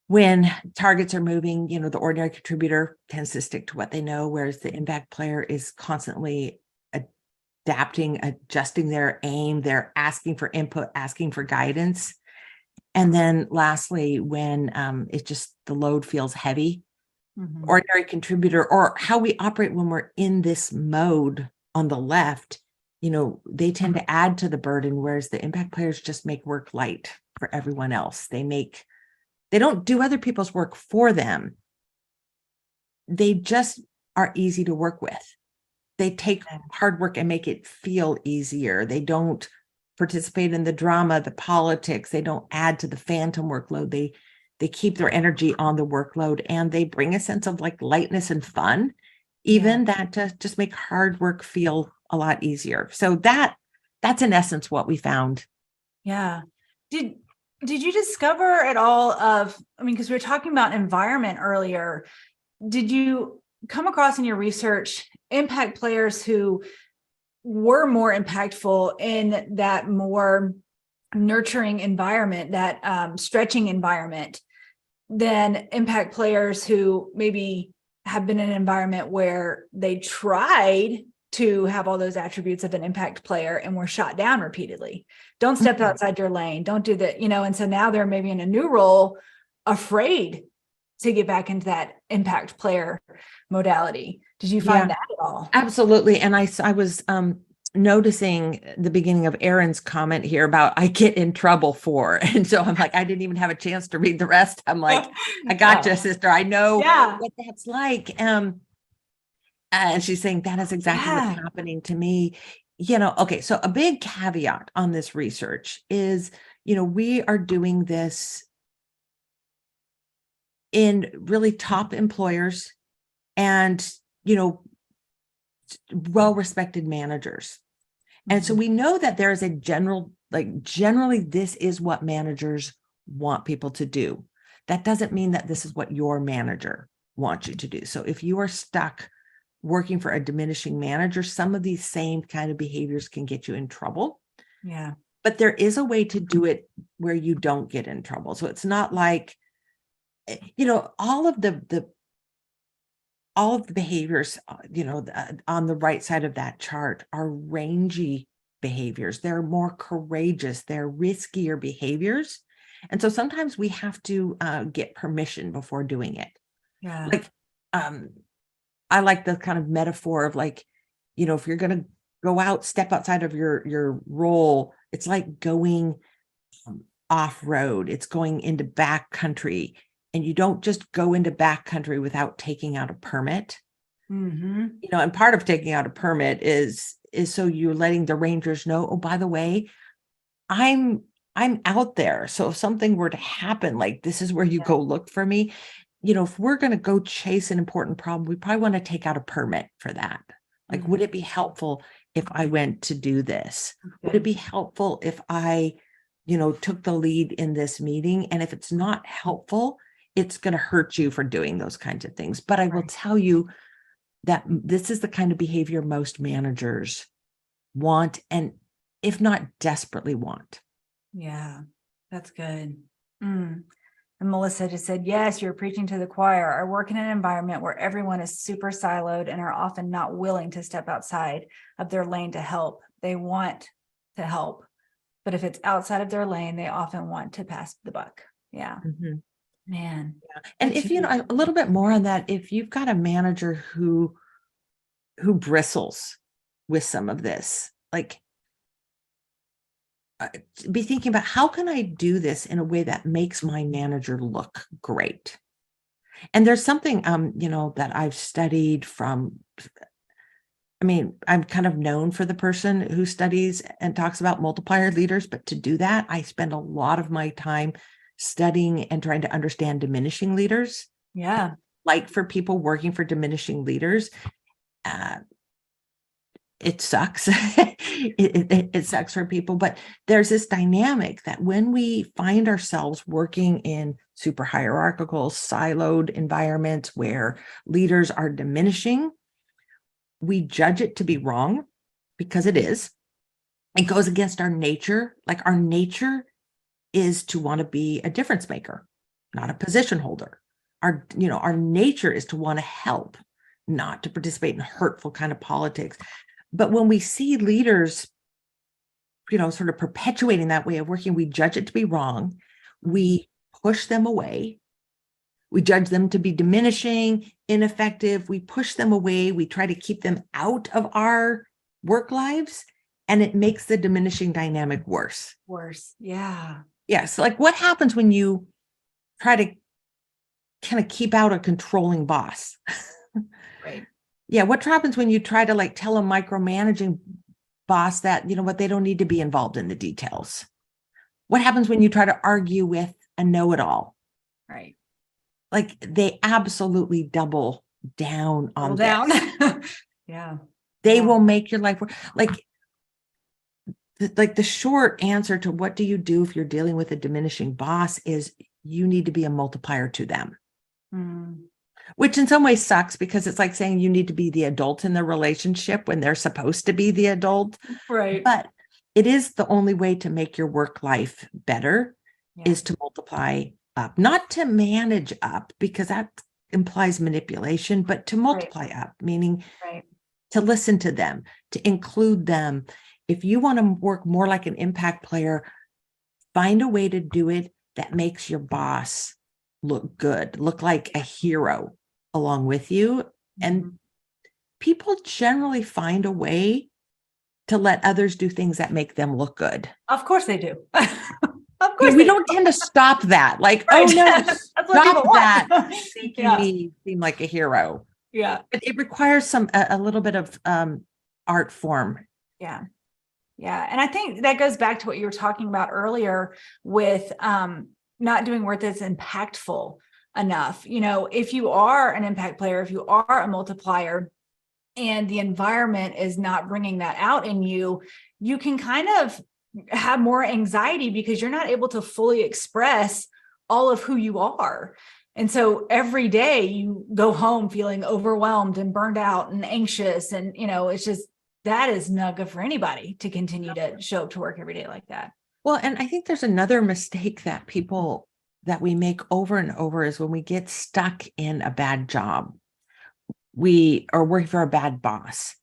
B: When targets are moving, the ordinary contributor tends to stick to what they know, whereas the impact player is constantly adapting, adjusting their aim. They're asking for input, asking for guidance. And then lastly, when the load feels heavy, ordinary contributor, or how we operate when we're in this mode on the left, they tend to add to the burden, whereas the impact players just make work light for everyone else. They don't do other people's work for them. They just are easy to work with. They take hard work and make it feel easier. They don't participate in the drama, the politics. They don't add to the phantom workload. They keep their energy on the workload, and they bring a sense of like lightness and fun, even that to just make hard work feel a lot easier. So that's in essence what we found.
C: Yeah. Did you discover at all because we were talking about environment earlier, did you come across in your research impact players who were more impactful in that more nurturing environment, that stretching environment, than impact players who maybe have been in an environment where they tried to have all those attributes of an impact player and were shot down repeatedly? Don't step outside your lane. Don't do that, and so now they're maybe in a new role, afraid to get back into that impact player modality. Did you find that at all?
B: Absolutely. And I was noticing the beginning of Erin's comment here about I get in trouble for. And so I'm like, I didn't even have a chance to read the rest. I'm like, I got you, sister. I know what that's like. And she's saying that is exactly what's happening to me. Okay. So a big caveat on this research is, we are doing this in really top employers and, well-respected managers. And so we know that there is a generally, this is what managers want people to do. That doesn't mean that this is what your manager wants you to do. So if you are stuck working for a diminishing manager, some of these same kind of behaviors can get you in trouble.
C: Yeah.
B: But there is a way to do it where you don't get in trouble. So it's not like, all of the behaviors, on the right side of that chart are rangy behaviors. They're more courageous. They're riskier behaviors. And so sometimes we have to get permission before doing it.
C: Yeah.
B: Like, I like the kind of metaphor of like, if you're going to go out, step outside of your role, it's like going off-road. It's going into backcountry. And you don't just go into backcountry without taking out a permit.
C: Mm-hmm.
B: And part of taking out a permit is so you're letting the rangers know, oh, by the way, I'm out there. So if something were to happen, like this is where you go look for me. If we're going to go chase an important problem, we probably want to take out a permit for that. Like, would it be helpful if I went to do this? Would it be helpful if I, took the lead in this meeting? And if it's not helpful, it's going to hurt you for doing those kinds of things. But I will tell you that this is the kind of behavior most managers want, and if not desperately want.
C: Yeah, that's good. And Melissa just said, yes, you're preaching to the choir. I work in an environment where everyone is super siloed and are often not willing to step outside of their lane to help. They want to help, but if it's outside of their lane, they often want to pass the buck. Yeah.
B: Mm-hmm.
C: Man.
B: Yeah. And if a little bit more on that, if you've got a manager who bristles with some of this, like, be thinking about, how can I do this in a way that makes my manager look great? And there's something, that I've studied from, I'm kind of known for the person who studies and talks about multiplier leaders, but to do that, I spend a lot of my time studying and trying to understand diminishing leaders.
C: Yeah.
B: Like, for people working for diminishing leaders, it sucks. It sucks for people, but there's this dynamic that when we find ourselves working in super hierarchical, siloed environments where leaders are diminishing, we judge it to be wrong because it is. It goes against our nature. Like, our nature is to want to be a difference maker, not a position holder. Our nature is to want to help, not to participate in hurtful kind of politics. But when we see leaders, sort of perpetuating that way of working, we judge it to be wrong. We push them away. We judge them to be diminishing, ineffective. We push them away. We try to keep them out of our work lives, and it makes the diminishing dynamic worse.
C: Yeah.
B: Yes. Like, what happens when you try to kind of keep out a controlling boss?
C: Right.
B: Yeah. What happens when you try to tell a micromanaging boss that, what, they don't need to be involved in the details? What happens when you try to argue with a know-it-all?
C: Right.
B: Like, they absolutely double down on
C: this. Yeah.
B: They will make your life work. Like the short answer to what do you do if you're dealing with a diminishing boss is you need to be a multiplier to them. Which in some ways sucks, because it's like saying you need to be the adult in the relationship when they're supposed to be the adult.
C: Right.
B: But it is the only way to make your work life better, is to multiply up, not to manage up, because that implies manipulation, but to multiply up, meaning to listen to them, to include them. If you want to work more like an impact player, find a way to do it that makes your boss look good, look like a hero along with you. And people generally find a way to let others do things that make them look good.
C: Of course they do. Of course
B: we don't tend to stop that. Like, oh no, stop that. Making me seem like a hero.
C: Yeah.
B: But it requires a little bit of art form.
C: Yeah. Yeah. And I think that goes back to what you were talking about earlier with not doing work that's impactful, enough. If you are an impact player, if you are a multiplier, and the environment is not bringing that out in you, you can kind of have more anxiety because you're not able to fully express all of who you are. And so every day you go home feeling overwhelmed and burned out and anxious. And, it's just, that is not good for anybody to continue to show up to work every day like that.
B: Well, and I think there's another mistake that we make over and over is when we get stuck in a bad job. We are working for a bad boss.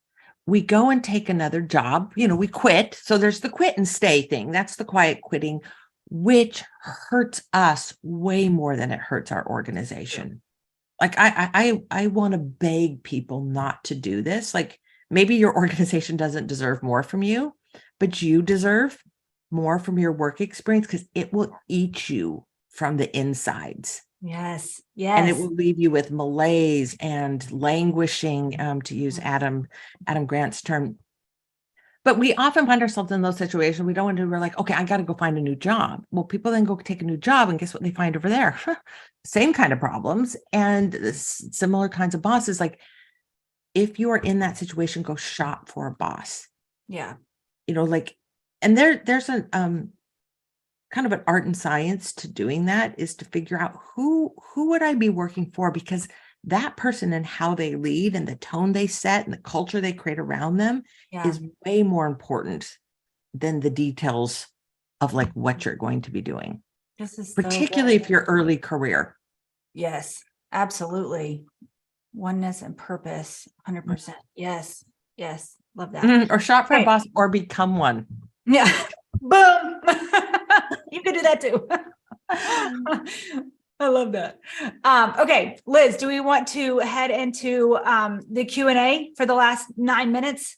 B: We go and take another job, we quit. So there's the quit and stay thing. That's the quiet quitting, which hurts us way more than it hurts our organization. Like I want to beg people not to do this. Like maybe your organization doesn't deserve more from you, but you deserve more from your work experience because it will eat you from the insides.
C: Yes.
B: And it will leave you with malaise and languishing, to use Adam Grant's term. But we often find ourselves in those situations. We don't want to, we're like, okay, I got to go find a new job. Well, people then go take a new job and guess what they find over there? Same kind of problems and similar kinds of bosses. Like if you are in that situation, go shop for a boss.
C: Yeah.
B: And there's an, kind of an art and science to doing that is to figure out who would I be working for, because that person and how they lead and the tone they set and the culture they create around them is way more important than the details of like what you're going to be doing.
C: This is
B: particularly if you're early career.
C: Yes, absolutely. Oneness and purpose, 100%. Yes. Love that.
B: Or shop for a boss or become one.
C: Yeah. Boom. You could do that too. I love that. Okay, Liz, do we want to head into the Q&A for the last 9 minutes?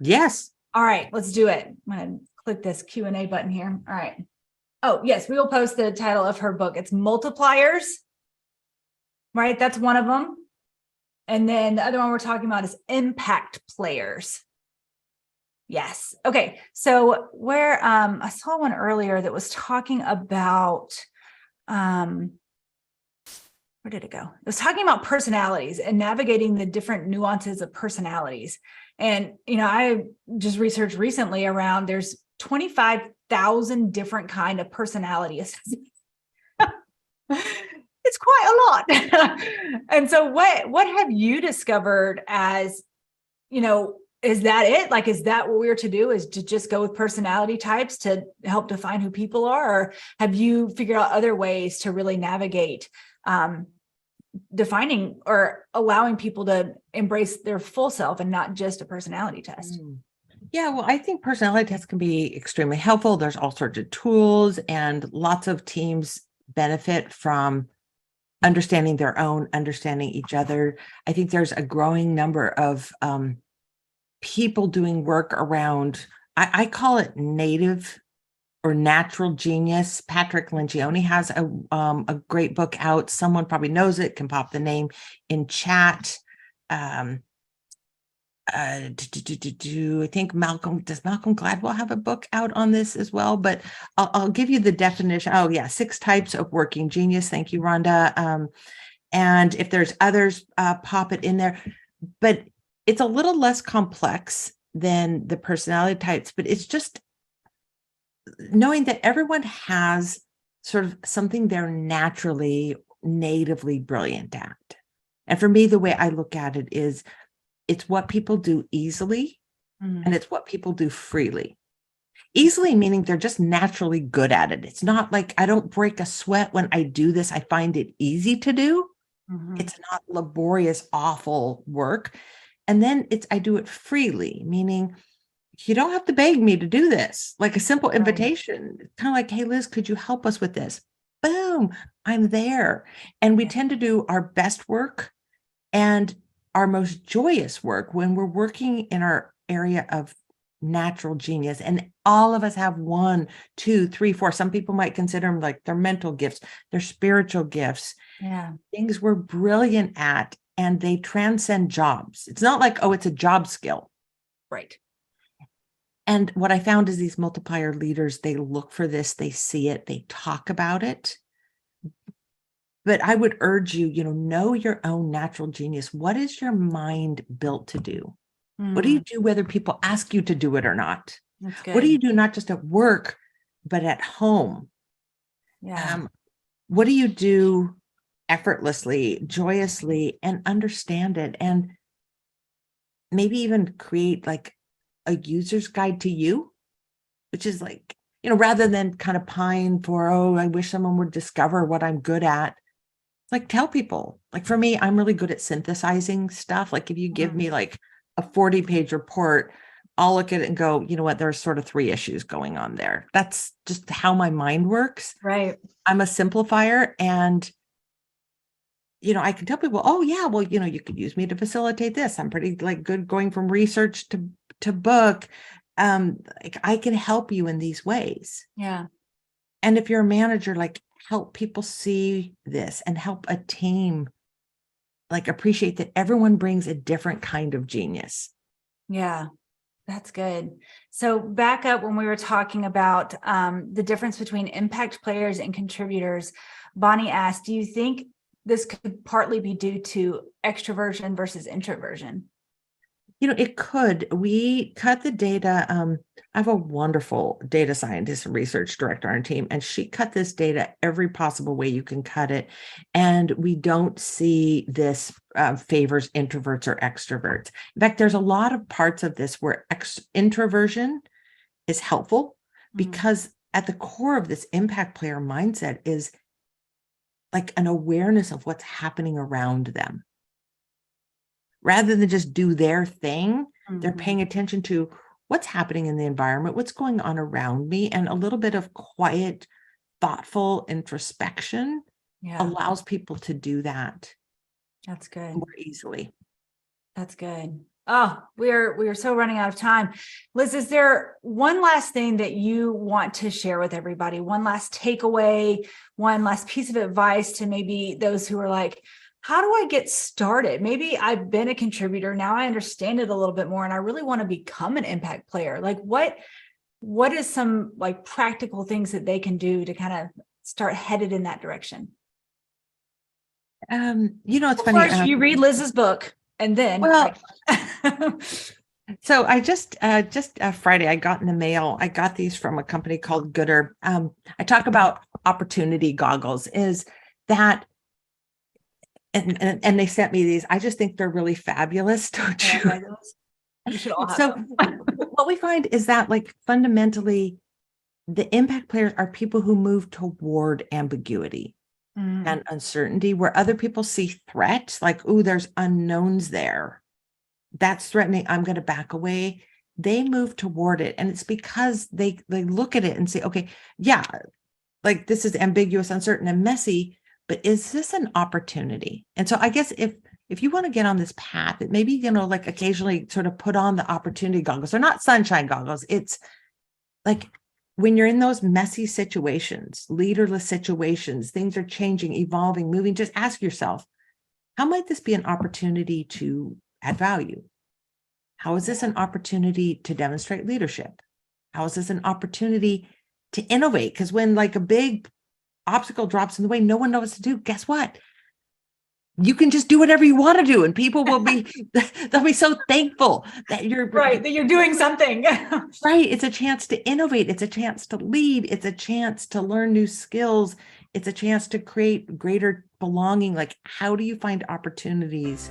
B: Yes.
C: All right, let's do it. I'm going to click this Q&A button here. All right. Oh, yes, we will post the title of her book. It's Multipliers, right? That's one of them. And then the other one we're talking about is Impact Players. Yes. Okay. So where I saw one earlier that was talking about where did it go? It was talking about personalities and navigating the different nuances of personalities. And I just researched recently around there's 25,000 different kind of personalities. It's quite a lot. And so what have you discovered as, is that it? Like, is that what we're to do, is to just go with personality types to help define who people are? Or have you figured out other ways to really navigate defining or allowing people to embrace their full self and not just a personality test?
B: Yeah, well, I think personality tests can be extremely helpful. There's all sorts of tools and lots of teams benefit from understanding their own, understanding each other. I think there's a growing number of people doing work around, I call it native or natural genius. Patrick Lencioni has a great book out. Someone probably knows it, can pop the name in chat. I think Malcolm Gladwell have a book out on this as well, but I'll give you the definition. Oh yeah, 6 types of working genius. Thank you, Rhonda. And if there's others, pop it in there. But it's a little less complex than the personality types, but it's just knowing that everyone has sort of something they're naturally, natively brilliant at. And for me, the way I look at it is it's what people do easily, and it's what people do freely. Easily meaning they're just naturally good at it. It's not like I don't break a sweat when I do this. I find it easy to do. It's not laborious, awful work. And then I do it freely, meaning you don't have to beg me to do this. Like a simple invitation, kind of like, hey, Liz, could you help us with this? Boom, I'm there. And we tend to do our best work and our most joyous work when we're working in our area of natural genius. And all of us have 1, 2, 3, 4. Some people might consider them like their mental gifts, their spiritual gifts, things we're brilliant at, and they transcend jobs. It's not like, oh, it's a job skill.
C: Right.
B: And what I found is these multiplier leaders, they look for this, they see it, they talk about it, But I would urge you, know your own natural genius. What is your mind built to do? What do you do whether people ask you to do it or not?
C: That's good.
B: What do you do not just at work, but at home?
C: Yeah.
B: What do you do effortlessly, joyously, and understand it? And maybe even create like a user's guide to you, which is like, rather than kind of pine for, I wish someone would discover what I'm good at. Like tell people, like for me, I'm really good at synthesizing stuff. Like if you give me like a 40-page report, I'll look at it and go, you know what, there's sort of 3 issues going on there. That's just how my mind works.
C: Right.
B: I'm a simplifier, and, I can tell people, oh yeah, well, you could use me to facilitate this. I'm pretty like good going from research to book. Like I can help you in these ways.
C: Yeah.
B: And if you're a manager, like help people see this and help a team like appreciate that everyone brings a different kind of genius.
C: Yeah, that's good. So back up when we were talking about the difference between impact players and contributors, Bonnie asked, do you think this could partly be due to extroversion versus introversion?
B: It could. We cut the data. I have a wonderful data scientist and research director on our team, and she cut this data every possible way you can cut it. And we don't see this favors introverts or extroverts. In fact, there's a lot of parts of this where introversion is helpful because at the core of this impact player mindset is like an awareness of what's happening around them. Rather than just do their thing, they're paying attention to what's happening in the environment, what's going on around me, and a little bit of quiet, thoughtful introspection allows people to do that.
C: That's good.
B: More easily.
C: That's good. Oh, we are so running out of time. Liz, is there one last thing that you want to share with everybody? One last takeaway, one last piece of advice to maybe those who are like, how do I get started? Maybe I've been a contributor. Now I understand it a little bit more and I really want to become an impact player. Like what is some like practical things that they can do to kind of start headed in that direction?
B: It's funny.
C: First, you read Liz's book and then.
B: So I just Friday, I got in the mail. I got these from a company called Gooder. I talk about opportunity goggles is that, and they sent me these. I just think they're really fabulous. Don't you?
C: You should all have
B: So
C: them.
B: what we find is that like fundamentally the impact players are people who move toward ambiguity and uncertainty where other people see threats like, oh, there's unknowns there. That's threatening. I'm going to back away. They move toward it. And it's because they look at it and say, okay, yeah, like this is ambiguous, uncertain, and messy, but is this an opportunity? And so I guess if you want to get on this path, it maybe, like occasionally sort of put on the opportunity goggles. They're not sunshine goggles. It's like when you're in those messy situations, leaderless situations, things are changing, evolving, moving, just ask yourself, how might this be an opportunity to add value? How is this an opportunity to demonstrate leadership? How is this an opportunity to innovate? Because when like a big obstacle drops in the way, no one knows what to do. Guess what? You can just do whatever you want to do, and people will be, they'll be so thankful that you're
C: right, that you're doing something.
B: Right. It's a chance to innovate. It's a chance to lead. It's a chance to learn new skills. It's a chance to create greater belonging. Like, how do you find opportunities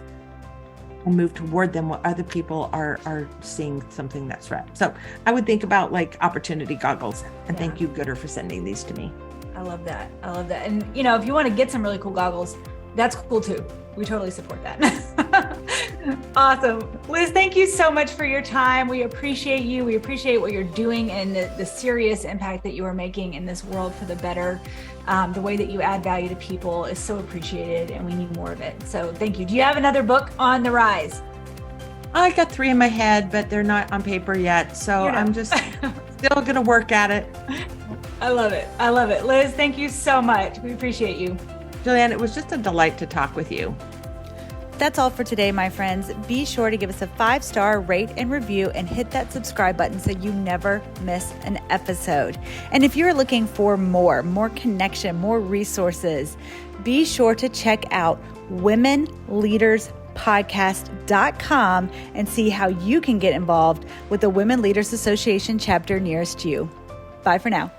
B: and move toward them while other people are seeing something that's right? So I would think about like opportunity goggles, and thank you, Gooder, for sending these to me.
C: I love that. And if you want to get some really cool goggles, that's cool too. We totally support that. Awesome. Liz, thank you so much for your time. We appreciate you. We appreciate what you're doing and the serious impact that you are making in this world for the better. The way that you add value to people is so appreciated, and we need more of it. So thank you. Do you have another book on the rise?
B: I got 3 in my head, but they're not on paper yet. So I'm just still going to work at it.
C: I love it. I love it. Liz, thank you so much. We appreciate you.
B: Julianne, it was just a delight to talk with you.
A: That's all for today, my friends. Be sure to give us a 5-star rate and review and hit that subscribe button so you never miss an episode. And if you're looking for more connection, more resources, be sure to check out womenleaderspodcast.com and see how you can get involved with the Women Leaders Association chapter nearest you. Bye for now.